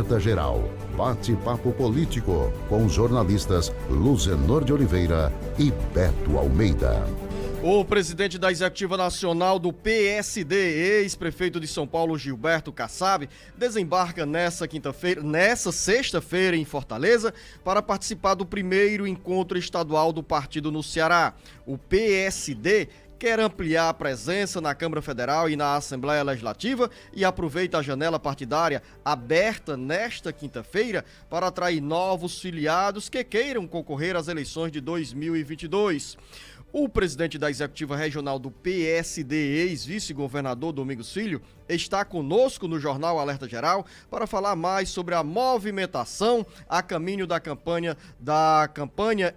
Alerta Geral. Bate-papo político com os jornalistas Luzenor de Oliveira e Beto Almeida. O presidente da Executiva Nacional do PSD, ex-prefeito de São Paulo, Gilberto Kassab, desembarca nessa sexta-feira em Fortaleza para participar do primeiro encontro estadual do partido no Ceará. O PSD quer ampliar a presença na Câmara Federal e na Assembleia Legislativa e aproveita a janela partidária aberta nesta quinta-feira para atrair novos filiados que queiram concorrer às eleições de 2022. O presidente da Executiva Regional do PSD, ex-vice-governador Domingos Filho, está conosco no Jornal Alerta Geral para falar mais sobre a movimentação a caminho da campanha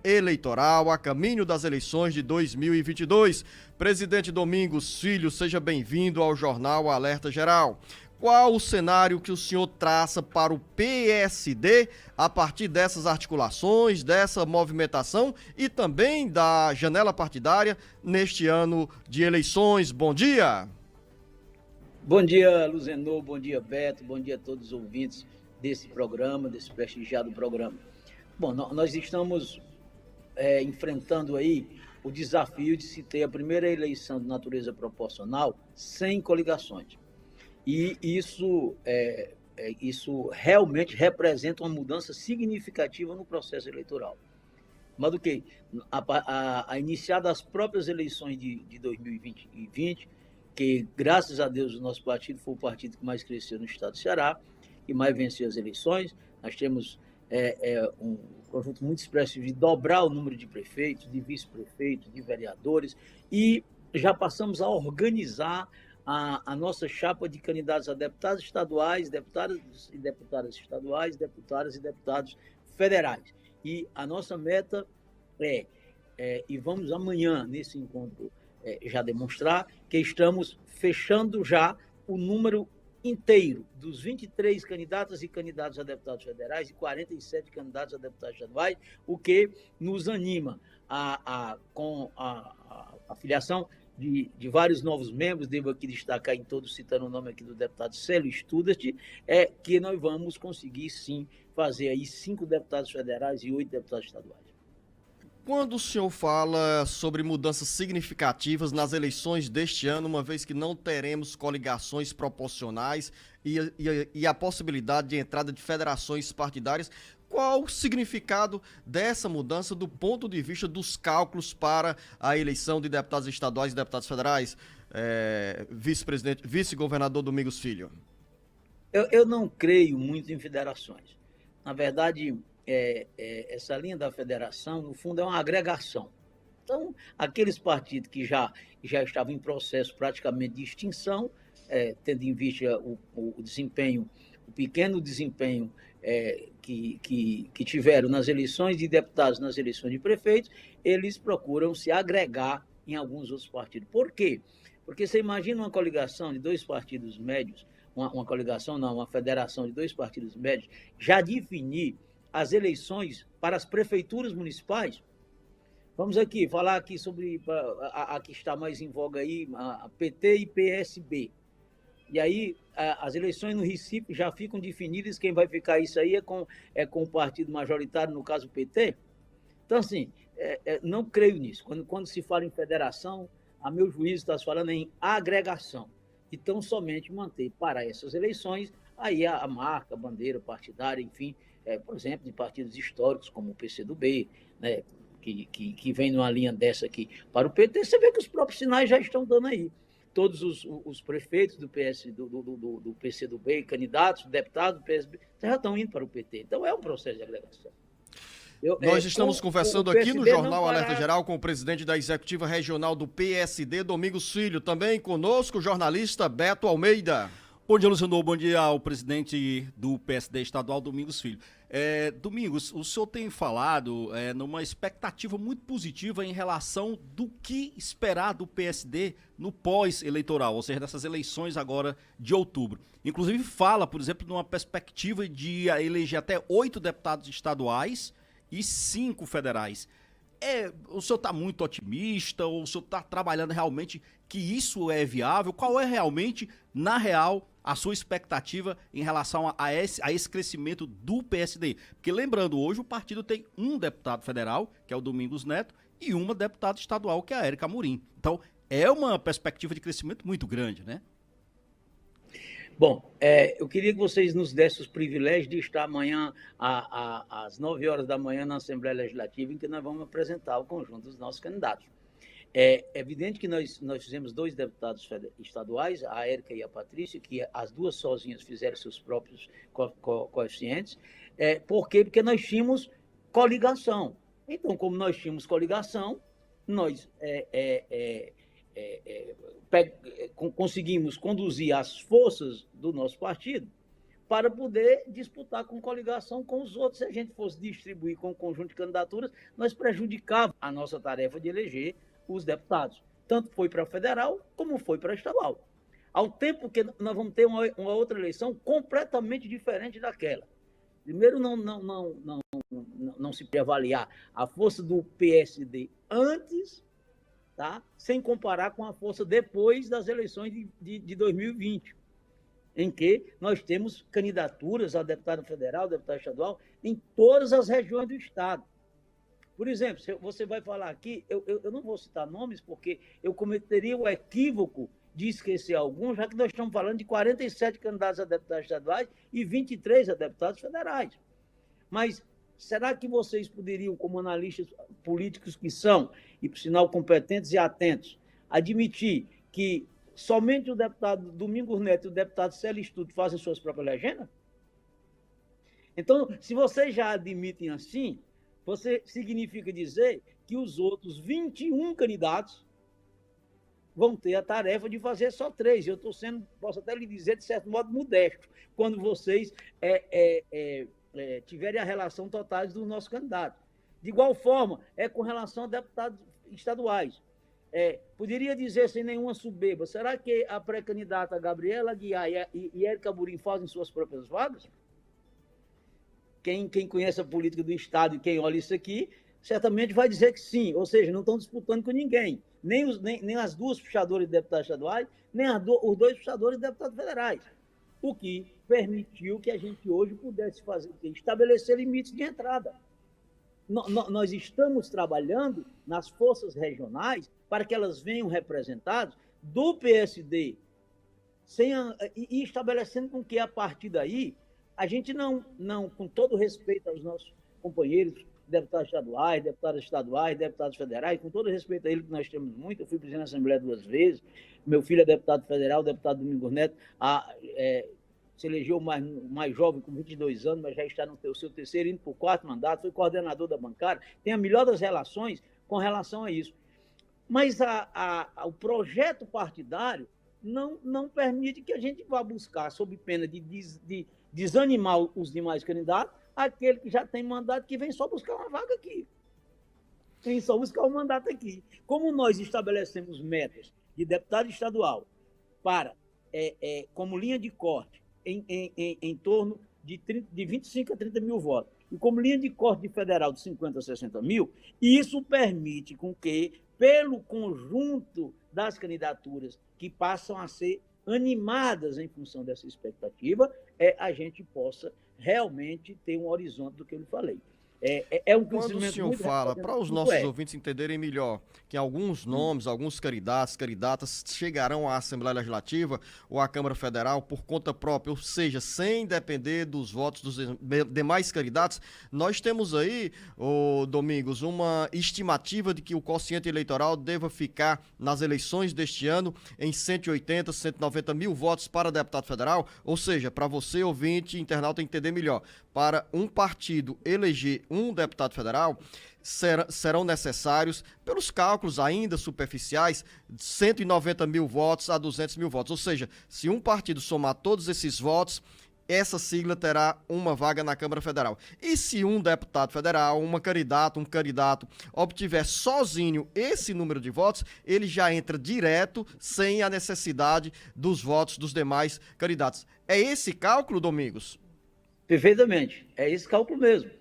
eleitoral, a caminho das eleições de 2022. Presidente Domingos Filho, seja bem-vindo ao Jornal Alerta Geral. Qual o cenário que o senhor traça para o PSD a partir dessas articulações, dessa movimentação e também da janela partidária neste ano de eleições? Bom dia! Bom dia, Luzenor, bom dia, Beto, bom dia a todos os ouvintes desse programa, desse prestigiado programa. Bom, nós estamos enfrentando aí o desafio de se ter a primeira eleição de natureza proporcional sem coligações. E isso realmente representa uma mudança significativa no processo eleitoral. Mas do que a iniciar das próprias eleições de 2020, que graças a Deus o nosso partido foi o partido que mais cresceu no estado do Ceará, que mais venceu as eleições. Nós temos um conjunto muito expressivo de dobrar o número de prefeitos, de vice-prefeitos, de vereadores, e já passamos a organizar a nossa chapa de candidatos a deputados estaduais, deputadas e deputadas estaduais, deputadas e deputados federais. E a nossa meta e vamos amanhã, nesse encontro, já demonstrar que estamos fechando já o número inteiro dos 23 candidatas e candidatos a deputados federais e 47 candidatos a deputados estaduais, o que nos anima com a filiação de vários novos membros. Devo aqui destacar em todos, citando o nome aqui do deputado Célio Studart, que nós vamos conseguir, sim, fazer aí 5 deputados federais e 8 deputados estaduais. Quando o senhor fala sobre mudanças significativas nas eleições deste ano, uma vez que não teremos coligações proporcionais e a possibilidade de entrada de federações partidárias, qual o significado dessa mudança do ponto de vista dos cálculos para a eleição de deputados estaduais e deputados federais, vice-governador Domingos Filho? Eu não creio muito em federações. Na verdade, essa linha da federação, no fundo, é uma agregação. Então, aqueles partidos que já estavam em processo praticamente de extinção, tendo em vista o desempenho, o pequeno desempenho que tiveram nas eleições de deputados, nas eleições de prefeitos, eles procuram se agregar em alguns outros partidos. Por quê? Porque você imagina uma coligação de 2 partidos médios, uma federação de 2 partidos médios, já definir as eleições para as prefeituras municipais. Vamos falar aqui sobre a que está mais em voga aí, a PT e PSB. E aí, as eleições no Recife já ficam definidas, quem vai ficar isso aí é com o partido majoritário, no caso o PT. Então, assim, não creio nisso. Quando se fala em federação, a meu juízo está se falando em agregação. Então, somente manter para essas eleições aí a marca, a bandeira partidária, enfim, por exemplo, de partidos históricos como o PCdoB, né, que vem numa linha dessa aqui para o PT. Você vê que os próprios sinais já estão dando aí. Todos os prefeitos do PCdoB, candidatos, deputados do PSB, já estão indo para o PT. Então, é um processo de agregação. Nós estamos conversando aqui no Jornal Alerta Geral com o presidente da Executiva Regional do PSD, Domingos Filho. Também conosco o jornalista Beto Almeida. Bom dia, Luciano. Bom dia ao presidente do PSD estadual, Domingos Filho. Domingos, o senhor tem falado numa expectativa muito positiva em relação do que esperar do PSD no pós-eleitoral, ou seja, dessas eleições agora de outubro. Inclusive fala, por exemplo, numa perspectiva de eleger até 8 deputados estaduais e 5 federais. O senhor está muito otimista ou o senhor está trabalhando realmente que isso é viável? Qual é realmente, na real, a sua expectativa em relação a esse crescimento do PSD. Porque lembrando, hoje o partido tem um deputado federal, que é o Domingos Neto, e uma deputada estadual, que é a Érica Amorim. Então, é uma perspectiva de crescimento muito grande, né? Bom, eu queria que vocês nos dessem os privilégios de estar amanhã, às 9 horas da manhã, na Assembleia Legislativa, em que nós vamos apresentar o conjunto dos nossos candidatos. É evidente que nós fizemos 2 deputados estaduais, a Érica e a Patrícia, que as duas sozinhas fizeram seus próprios coeficientes. Por quê? Porque nós tínhamos coligação. Então, como nós tínhamos coligação, nós conseguimos conduzir as forças do nosso partido para poder disputar com coligação com os outros. Se a gente fosse distribuir com um conjunto de candidaturas, nós prejudicávamos a nossa tarefa de eleger os deputados. Tanto foi para federal, como foi para estadual. Ao tempo que nós vamos ter uma outra eleição completamente diferente daquela. Primeiro, não se pode avaliar a força do PSD antes, tá? Sem comparar com a força depois das eleições de 2020, em que nós temos candidaturas a deputado federal, deputado estadual, em todas as regiões do Estado. Por exemplo, você vai falar aqui, eu não vou citar nomes, porque eu cometeria o equívoco de esquecer alguns, já que nós estamos falando de 47 candidatos a deputados estaduais e 23 a deputados federais. Mas será que vocês poderiam, como analistas políticos que são, e por sinal competentes e atentos, admitir que somente o deputado Domingos Neto e o deputado Célio Stutt fazem suas próprias legendas? Então, se vocês já admitem assim, você significa dizer que os outros 21 candidatos vão ter a tarefa de fazer só 3. Eu posso até lhe dizer, de certo modo, modesto, quando vocês tiverem a relação totais dos nossos candidatos. De igual forma, com relação a deputados estaduais. Poderia dizer, sem nenhuma soberba, será que a pré-candidata Gabriela Aguiar e Érica Amorim fazem suas próprias vagas? Quem conhece a política do Estado e quem olha isso aqui, certamente vai dizer que sim, ou seja, não estão disputando com ninguém, nem as duas puxadoras de deputados estaduais, nem os 2 puxadores de deputados federais, o que permitiu que a gente hoje pudesse estabelecer limites de entrada. Nós estamos trabalhando nas forças regionais para que elas venham representadas do PSD, e estabelecendo com que, a partir daí, a gente não, com todo respeito aos nossos companheiros, deputados estaduais, deputados federais, com todo respeito a eles, que nós temos muito, eu fui presidente da Assembleia 2 vezes, meu filho é deputado federal, deputado Domingos Neto, se elegeu mais jovem, com 22 anos, mas já está no seu 3º, indo para o 4º mandato, foi coordenador da bancada, tem a melhor das relações com relação a isso. Mas o projeto partidário não permite que a gente vá buscar, sob pena de desanimar os demais candidatos, aquele que já tem mandato, que vem só buscar uma vaga aqui. Vem só buscar um mandato aqui. Como nós estabelecemos metas de deputado estadual para, como linha de corte, em torno de 25 a 30 mil votos, e como linha de corte de federal de 50 a 60 mil, isso permite com que, pelo conjunto das candidaturas que passam a ser animadas em função dessa expectativa, a gente possa realmente ter um horizonte do que eu lhe falei. Quando o senhor fala, para os nossos ouvintes entenderem melhor, que alguns nomes, alguns candidatas chegarão à Assembleia Legislativa ou à Câmara Federal por conta própria, ou seja, sem depender dos votos dos demais candidatos, nós temos aí, Domingos, uma estimativa de que o quociente eleitoral deva ficar nas eleições deste ano em 180, 190 mil votos para deputado federal, ou seja, para você, ouvinte, internauta, entender melhor, para um partido eleger um deputado federal, serão necessários, pelos cálculos ainda superficiais, 190 mil votos a 200 mil votos. Ou seja, se um partido somar todos esses votos, essa sigla terá uma vaga na Câmara Federal. E se um deputado federal, um candidato, obtiver sozinho esse número de votos, ele já entra direto, sem a necessidade dos votos dos demais candidatos. É esse cálculo, Domingos? Perfeitamente, é esse cálculo mesmo.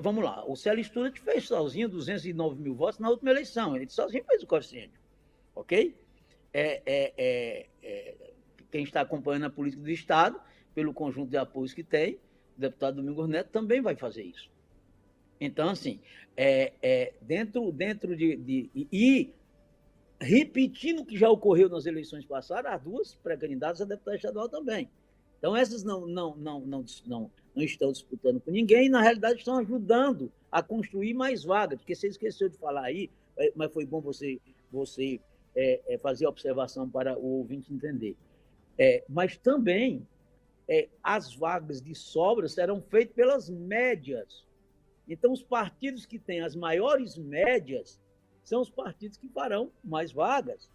Vamos lá, o Célio Stutt fez sozinho 209 mil votos na última eleição, ele sozinho fez o coeficiente, ok? quem está acompanhando a política do Estado, pelo conjunto de apoios que tem, o deputado Domingos Neto também vai fazer isso. Então, assim, dentro de e repetindo o que já ocorreu nas eleições passadas, as duas pré-candidatas a deputado estadual também. Então, essas não estão disputando com ninguém e, na realidade, estão ajudando a construir mais vagas, porque você esqueceu de falar aí, mas foi bom você fazer a observação para o ouvinte entender. Mas também as vagas de sobra serão feitas pelas médias. Então, os partidos que têm as maiores médias são os partidos que farão mais vagas.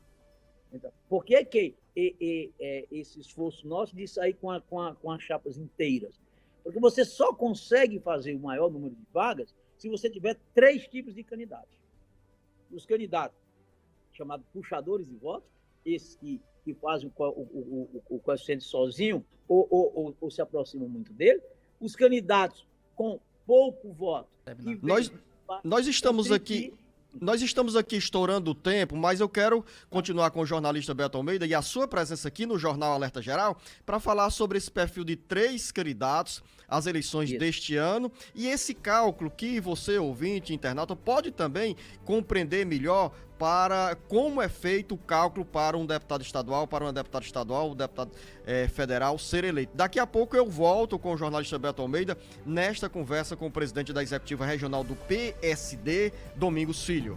Então, por que esse esforço nosso de sair com as chapas inteiras? Porque você só consegue fazer o maior número de vagas se você tiver 3 tipos de candidatos. Os candidatos chamados puxadores de votos, esses que fazem o coeficiente sozinho ou se aproximam muito dele. Os candidatos com pouco voto. Nós estamos aqui estourando o tempo, mas eu quero continuar com o jornalista Beto Almeida e a sua presença aqui no Jornal Alerta Geral para falar sobre esse perfil de 3 candidatos às eleições deste ano e esse cálculo que você, ouvinte, internauta, pode também compreender melhor para como é feito o cálculo para um deputado estadual, o deputado federal ser eleito. Daqui a pouco eu volto com o jornalista Beto Almeida nesta conversa com o presidente da Executiva Regional do PSD, Domingos Filho.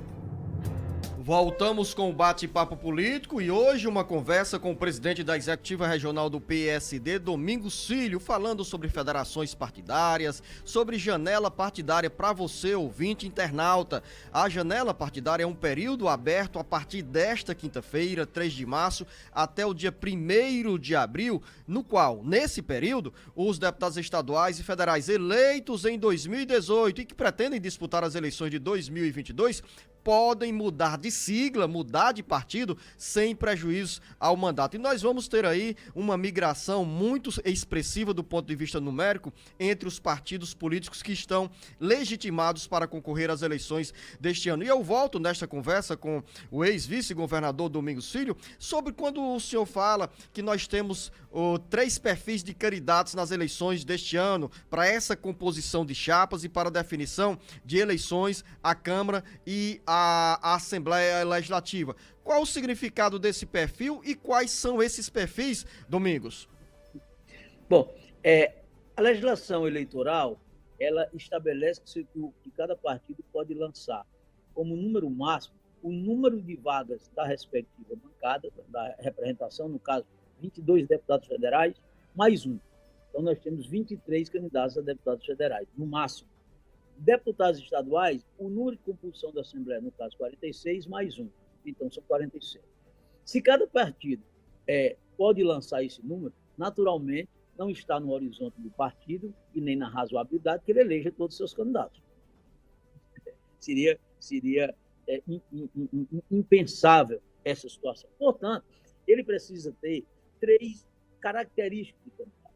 Voltamos com o bate-papo político e hoje uma conversa com o presidente da Executiva Regional do PSD, Domingos Filho, falando sobre federações partidárias, sobre janela partidária para você, ouvinte internauta. A janela partidária é um período aberto a partir desta quinta-feira, 3 de março, até o dia 1º de abril, no qual, nesse período, os deputados estaduais e federais eleitos em 2018 e que pretendem disputar as eleições de 2022 podem mudar de sigla, mudar de partido, sem prejuízo ao mandato. E nós vamos ter aí uma migração muito expressiva do ponto de vista numérico entre os partidos políticos que estão legitimados para concorrer às eleições deste ano. E eu volto nesta conversa com o ex-vice-governador Domingos Filho sobre quando o senhor fala que nós temos 3 perfis de candidatos nas eleições deste ano para essa composição de chapas e para a definição de eleições à Câmara e a Assembleia Legislativa. Qual o significado desse perfil e quais são esses perfis, Domingos? Bom, a legislação eleitoral, ela estabelece que cada partido pode lançar como número máximo o número de vagas da respectiva bancada, da representação, no caso, 22 deputados federais, mais um. Então, nós temos 23 candidatos a deputados federais, no máximo. Deputados estaduais, o número de composição da Assembleia, no caso, 46, mais um. Então, são 47. Se cada partido pode lançar esse número, naturalmente, não está no horizonte do partido e nem na razoabilidade que ele eleja todos os seus candidatos. Seria impensável essa situação. Portanto, ele precisa ter 3 características de candidato.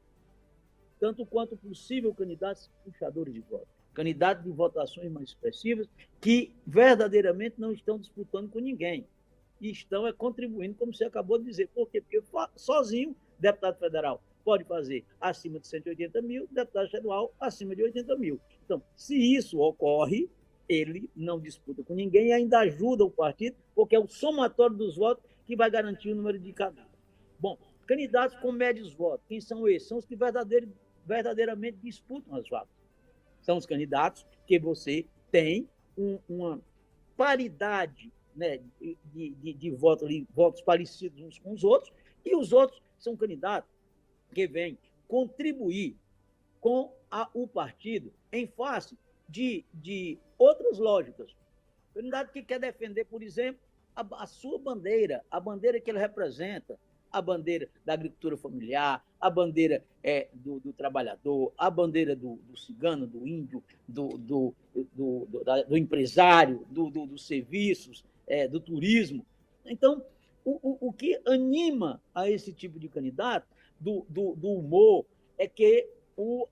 Tanto quanto possível, candidatos puxadores de voto. Candidatos de votações mais expressivas que verdadeiramente não estão disputando com ninguém e estão contribuindo, como você acabou de dizer. Por quê? Porque sozinho, deputado federal pode fazer acima de 180 mil, deputado estadual acima de 80 mil. Então, se isso ocorre, ele não disputa com ninguém e ainda ajuda o partido, porque é o somatório dos votos que vai garantir o número de candidatos. Bom, candidatos com médios votos, quem são esses? São os que verdadeiramente disputam as vagas. São os candidatos que você tem uma paridade, né, de votos parecidos uns com os outros, e os outros são candidatos que vêm contribuir com o partido em face de outras lógicas. Candidato que quer defender, por exemplo, a sua bandeira, a bandeira que ele representa, a bandeira da agricultura familiar, a bandeira do trabalhador, a bandeira do cigano, do índio, do empresário, dos serviços, do turismo. Então, o que anima a esse tipo de candidato, do humor,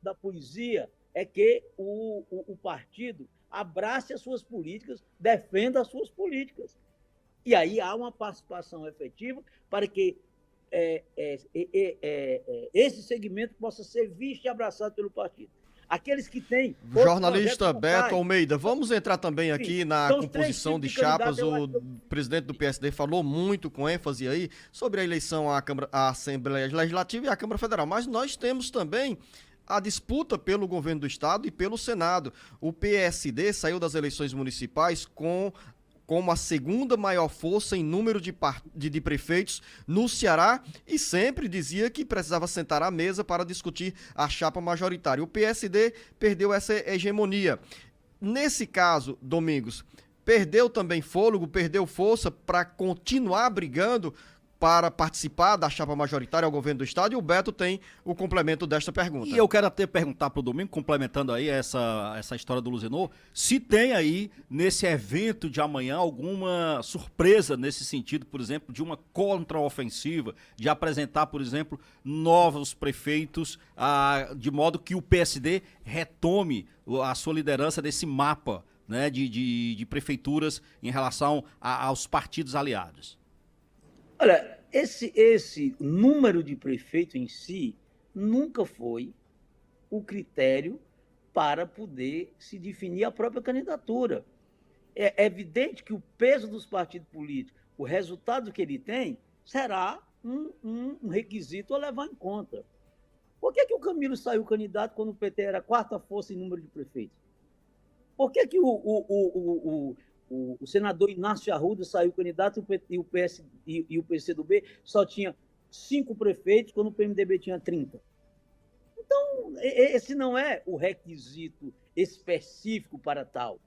da poesia, é que o partido abrace as suas políticas, defenda as suas políticas. E aí há uma participação efetiva para que esse segmento possa ser visto e abraçado pelo partido. Aqueles que têm... Jornalista Beto Almeida, vamos entrar também aqui na composição de chapas. O presidente do PSD falou muito, com ênfase aí, sobre a eleição à Assembleia Legislativa e à Câmara Federal, mas nós temos também a disputa pelo governo do Estado e pelo Senado. O PSD saiu das eleições municipais como a segunda maior força em número de prefeitos no Ceará e sempre dizia que precisava sentar à mesa para discutir a chapa majoritária. O PSD perdeu essa hegemonia. Nesse caso, Domingos, perdeu também fôlego, perdeu força para continuar brigando para participar da chapa majoritária ao governo do Estado, e o Beto tem o complemento desta pergunta. E eu quero até perguntar para o Domingo, complementando aí essa história do Luzenor, se tem aí, nesse evento de amanhã, alguma surpresa nesse sentido, por exemplo, de uma contraofensiva, de apresentar, por exemplo, novos prefeitos, de modo que o PSD retome a sua liderança desse mapa, né, de prefeituras em relação aos partidos aliados. Olha, esse número de prefeito em si nunca foi o critério para poder se definir a própria candidatura. É evidente que o peso dos partidos políticos, o resultado que ele tem, será um requisito a levar em conta. Por que o Camilo saiu candidato quando o PT era a quarta força em número de prefeitos? Por que o senador Inácio Arruda saiu candidato e o PCdoB só tinha 5 prefeitos, quando o PMDB tinha 30. Então, esse não é o requisito específico para tal.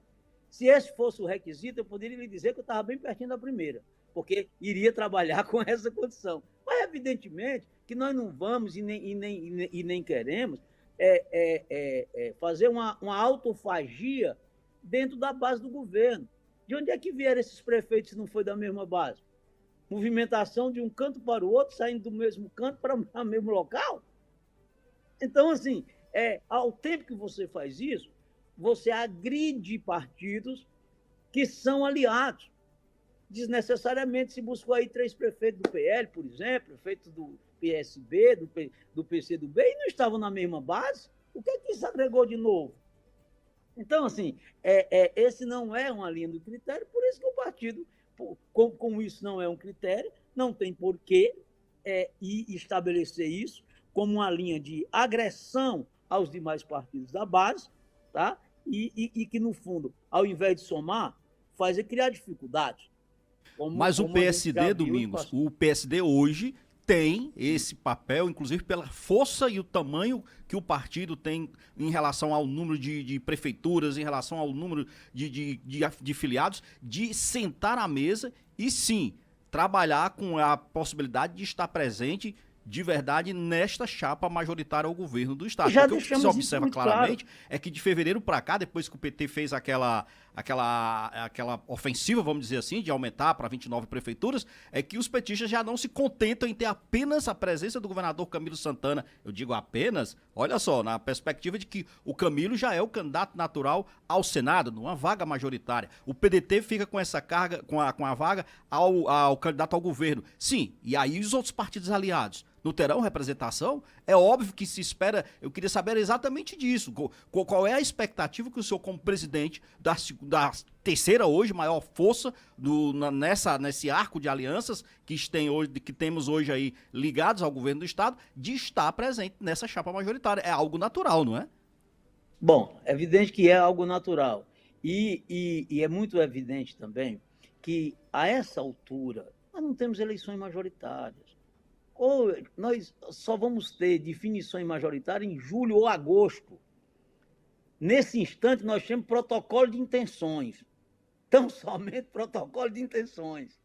Se esse fosse o requisito, eu poderia lhe dizer que eu estava bem pertinho da primeira, porque iria trabalhar com essa condição. Mas, evidentemente, que nós não vamos e nem queremos fazer uma autofagia dentro da base do governo. De onde é que vieram esses prefeitos se não foi da mesma base? Movimentação de um canto para o outro, saindo do mesmo canto para o mesmo local? Então, assim, ao tempo que você faz isso, você agride partidos que são aliados. Desnecessariamente se buscou aí 3 prefeitos do PL, por exemplo, prefeitos do PSB, do PCdoB, e não estavam na mesma base. O que é que isso agregou de novo? Então, assim, esse não é uma linha do critério, por isso que o partido, como isso não é um critério, não tem porquê estabelecer isso como uma linha de agressão aos demais partidos da base, tá? E que, no fundo, ao invés de somar, faz criar dificuldades. Mas o PSD, Domingos, o PSD hoje tem esse papel, inclusive pela força e o tamanho que o partido tem em relação ao número de prefeituras, em relação ao número de filiados, de sentar à mesa e sim, trabalhar com a possibilidade de estar presente de verdade nesta chapa majoritária ao governo do Estado. Já porque o que se observa claramente claro é que de fevereiro para cá, depois que o PT fez aquela ofensiva, vamos dizer assim, de aumentar para 29 prefeituras, é que os petistas já não se contentam em ter apenas a presença do governador Camilo Santana. Eu digo apenas, olha só, na perspectiva de que o Camilo já é o candidato natural ao Senado, numa vaga majoritária. O PDT fica com essa carga, com a vaga ao candidato ao governo. Sim, e aí os outros partidos aliados não terão representação? É óbvio que se espera, eu queria saber exatamente disso. Qual é a expectativa que o senhor, como presidente da terceira hoje maior força nesse arco de alianças que temos hoje aí ligados ao governo do Estado, de estar presente nessa chapa majoritária? É algo natural, não é? Bom, é evidente que é algo natural. E é muito evidente também que, a essa altura, nós não temos eleições majoritárias. Ou nós só vamos ter definições majoritárias em julho ou agosto. Nesse instante, nós temos protocolo de intenções. Tão somente protocolo de intenções.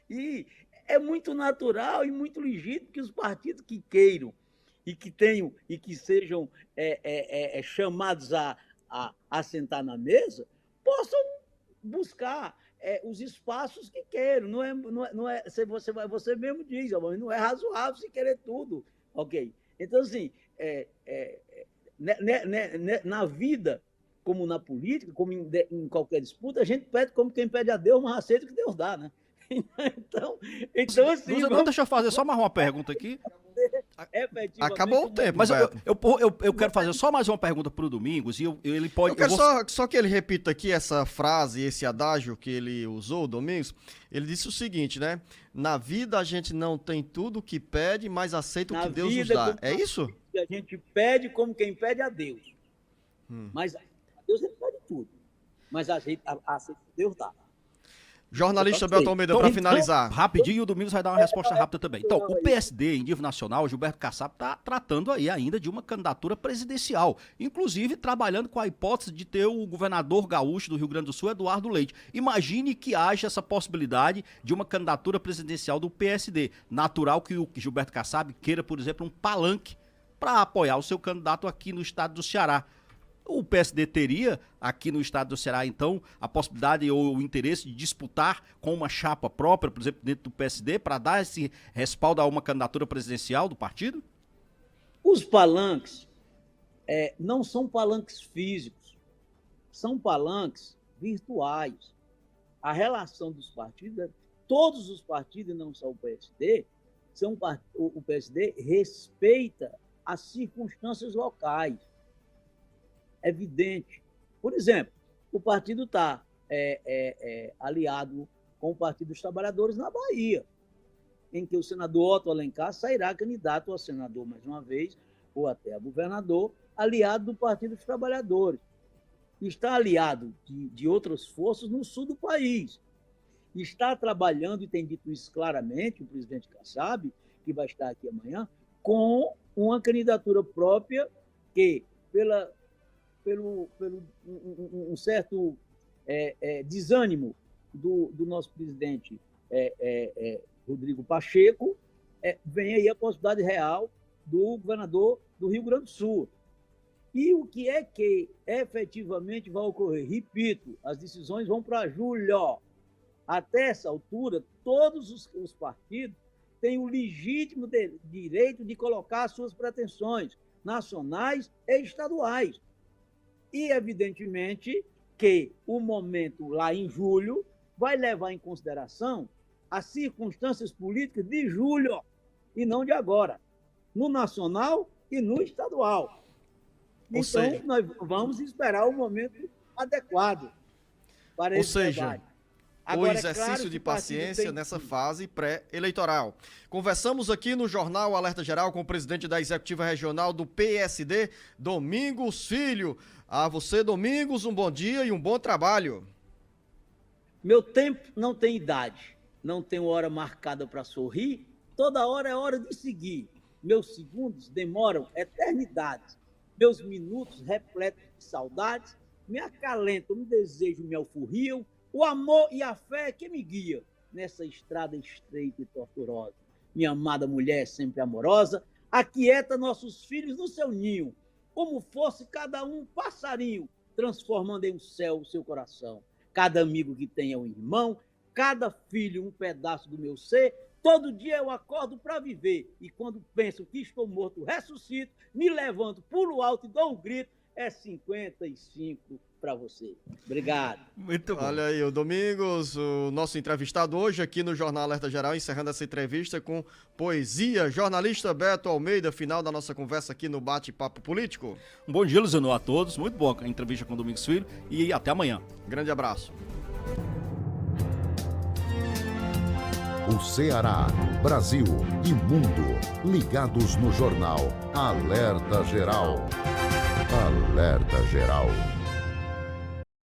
E é muito natural e muito legítimo que os partidos que queiram e que tenham e que sejam chamados a sentar na mesa possam buscar os espaços que queiram. Não é, você mesmo diz, não é razoável se querer tudo, ok? Então, assim, na vida, como na política, como em qualquer disputa, a gente pede como quem pede a Deus, mas aceita o que Deus dá, né? Então assim... Não, deixa eu fazer só mais uma pergunta aqui. Acabou o tempo, Mas Beto. eu quero fazer só mais uma pergunta pro Domingos e ele pode... Eu quero só que ele repita aqui essa frase, esse adágio que ele usou, Domingos. Ele disse o seguinte, né? Na vida a gente não tem tudo o que pede, mas aceita o que Deus nos dá. É isso? A gente pede como quem pede a Deus. Mas a Deus ele pede tudo. Mas aceita o que Deus dá. Jornalista Beto Almeida, para finalizar. Rapidinho, o Domingos vai dar uma resposta rápida também. Então, o PSD, em nível nacional, Gilberto Kassab, está tratando aí ainda de uma candidatura presidencial. Inclusive, trabalhando com a hipótese de ter o governador gaúcho do Rio Grande do Sul, Eduardo Leite. Imagine que haja essa possibilidade de uma candidatura presidencial do PSD. Natural que o Gilberto Kassab queira, por exemplo, um palanque para apoiar o seu candidato aqui no estado do Ceará. O PSD teria, aqui no estado do Ceará, então, a possibilidade ou o interesse de disputar com uma chapa própria, por exemplo, dentro do PSD, para dar esse respaldo a uma candidatura presidencial do partido? Os palanques não são palanques físicos, são palanques virtuais. A relação dos partidos, todos os partidos, e não só o PSD, o PSD respeita as circunstâncias locais. Evidente. Por exemplo, o partido está aliado com o Partido dos Trabalhadores na Bahia, em que o senador Otto Alencar sairá candidato a senador mais uma vez, ou até a governador, aliado do Partido dos Trabalhadores. Está aliado de outras forças no sul do país. Está trabalhando, e tem dito isso claramente, o presidente Kassab, que vai estar aqui amanhã, com uma candidatura própria que, pelo um certo desânimo do nosso presidente Rodrigo Pacheco, vem aí a possibilidade real do governador do Rio Grande do Sul. E o que é que efetivamente vai ocorrer? Repito, as decisões vão para julho. Até essa altura, todos os partidos têm o legítimo direito de colocar suas pretensões nacionais e estaduais. E, evidentemente, que o momento lá em julho vai levar em consideração as circunstâncias políticas de julho e não de agora, no nacional e no estadual. Então, nós vamos esperar o momento adequado para esse debate. Agora, o exercício de paciência nessa fase pré-eleitoral. Conversamos aqui no Jornal Alerta Geral com o presidente da Executiva Regional do PSD, Domingos Filho. A você, Domingos, um bom dia e um bom trabalho. Meu tempo não tem idade, não tenho hora marcada para sorrir, toda hora é hora de seguir. Meus segundos demoram eternidades, meus minutos repletos de saudades, me acalentam, me desejam, me alforriam, o amor e a fé que me guia nessa estrada estreita e tortuosa. Minha amada mulher sempre amorosa, aquieta nossos filhos no seu ninho, como fosse cada um passarinho, transformando em um céu o seu coração. Cada amigo que tenha um irmão, cada filho um pedaço do meu ser, todo dia eu acordo para viver, e quando penso que estou morto, ressuscito, me levanto, pulo alto e dou um grito, é 55 para você. Obrigado. Muito bom. Olha aí, o Domingos, o nosso entrevistado hoje aqui no Jornal Alerta Geral, encerrando essa entrevista com poesia. Jornalista Beto Almeida, final da nossa conversa aqui no Bate-Papo Político. Um bom dia, Luciano, a todos. Muito boa a entrevista com o Domingos Filho e até amanhã. Grande abraço. O Ceará, Brasil e mundo ligados no Jornal Alerta Geral. Alerta Geral.